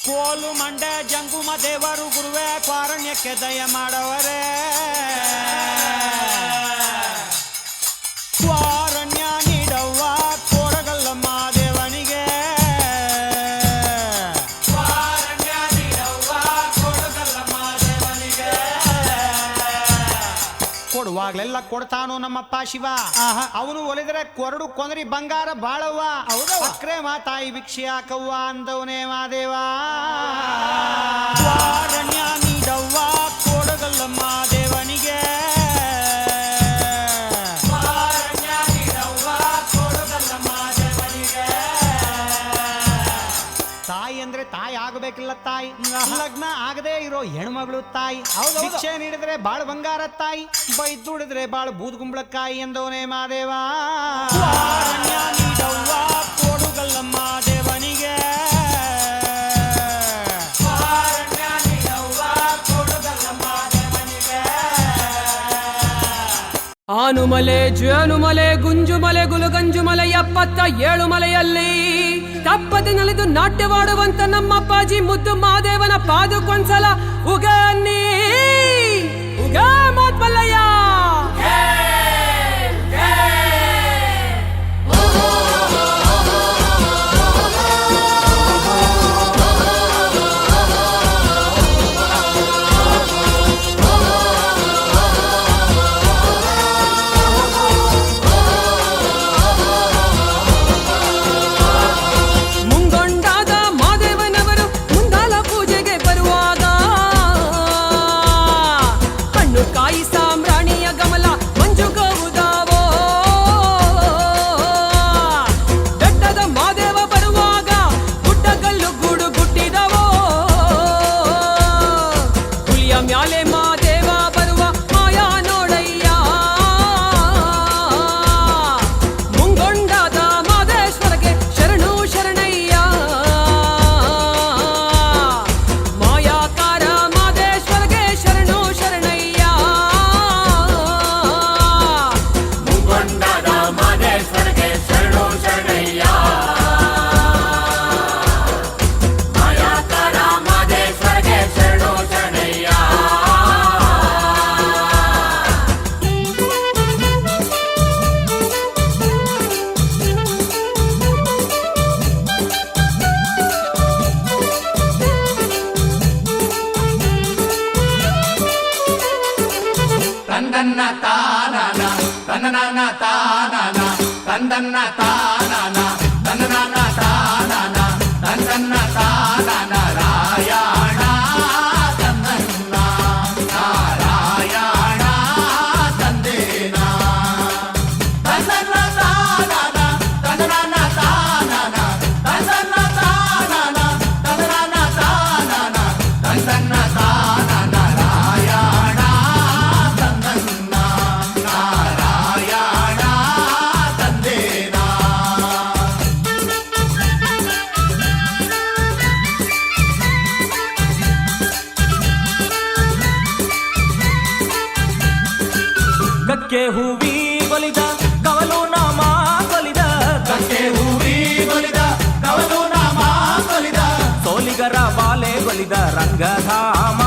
ಕೋಲು ಮಂಡೆ ಜಂಗುಮ ದೇವರು ಗುರುವೇ ಕಾರಣ್ಯಕ್ಕೆ ದಯ ಮಾಡವರೇ ಕಾರಣ್ಯ ನೀಡವ್ವ ಕೋಡಗಲ್ಲಮ್ಮ ದೇವನಿಗೆ ಕಾರಣ್ಯ ನೀಡವ್ವ ಕೋಡಗಲ್ಲಮ್ಮ ದೇವನಿಗೆ ಕೊಡುವಾಗ್ಲೆಲ್ಲ ಕೊಡ್ತಾನು ನಮ್ಮಪ್ಪ ಶಿವ. ಅವನು ಒಲಿದ್ರೆ ಕೊರಡು ಕೊಂದರಿ ಬಂಗಾರ ಬಾಳವ್ವ. ಅಕ್ರೆ ಮಾತಾಯಿ ಭಿಕ್ಷೆ ಹಾಕವ್ವ ಅಂದವನೇ ಮಾದೇವ. ಕಾರಣ್ಯ ನೀಡವ್ವ ಕೊಡಗಲ್ಲಮ್ಮ ದೇವನಿಗೆ ಕಾರಣ್ಯ ನೀಡವ್ವ ಕೊಡಗಲ್ಲಮ್ಮ ದೇವನಿಗೆ. ತಾಯಿ ಅಂದ್ರೆ ತಾಯಿ ಆಗಬೇಕಿಲ್ಲ ತಾಯಿ, ಲಗ್ನ ಆಗದೆ ಇರೋ ಹೆಣ್ಮಗಳು ತಾಯಿ. ಭಿಕ್ಷೆ ನೀಡಿದ್ರೆ ಬಾಳ್ ಬಂಗಾರ ತಾಯಿ, ಬೈದುಡಿದ್ರೆ ಬಾಳ್ ಬೂದ್ಗುಂಬಳಕಾಯಿ ಎಂದವನೇ ಮಾದೇವ. ಕಾರಣ್ಯ ನೀಡವ್ವ ಕೊಡುಗಲ್ಲಮ್ಮ ದೇವನಿಗೆ ಕಾರಣ್ಯ ನೀಡವ್ವ ಕೊಡುಗಲ್ಲಮ್ಮ ದೇವನಿಗೆ. ಆನುಮಲೆ ಜೇನುಮಲೆ ಗುಂಜುಮಲೆ ಗುಲಗಂಜುಮಲೆ 77 ಮಲೆಯಲ್ಲಿ ತಪ್ಪದೆ ನಲಿದು ನಾಟ್ಯವಾಡುವಂತ ನಮ್ಮಪ್ಪಾಜಿ ಮುದ್ದು ಮಾದೇವನ ಪಾದಕ್ಕೊಂದ್ಸಲ ಉಗ ನೀ ಉಗ ಮಾತ್ಮಲ್ಲಯ್ಯ. ತಂದನ್ನ ತಾನನ ತನ್ನನ ತಾನನ ತಂದನ್ನ ತಾನನ ತನ್ನನ ತಾನನ ತಂದನ್ನ ತಾನನ ರಾಯಣ ತಂದನ್ನ ನಾರಾಯಣ ತಂದೇನ ತಂದನ್ನ ತಾನನ ತನ್ನನ ತಾನನ ತಂದನ್ನ ತಾನನ ತನ್ನನ ತಾನನ ತಂದನ್ನ ತಾನನ ರಾಯಣ ತಂದನ್ನ ನಾರಾಯಣ ತಂದೇನ. ಗಕ್ಕೆ ಹೂವಿ ಬಲಿದ ಕವಲು ನಾಮ ಕೊಲಿದ ಗಕ್ಕೆ ಹೂವಿ ಬಲಿದ ಕವಲು ನಾಮ ಕೊಲಿದ ಸೋಲಿಗರ ಬಾಲೆ ಬಲಿದ ರಂಗಧಾಮ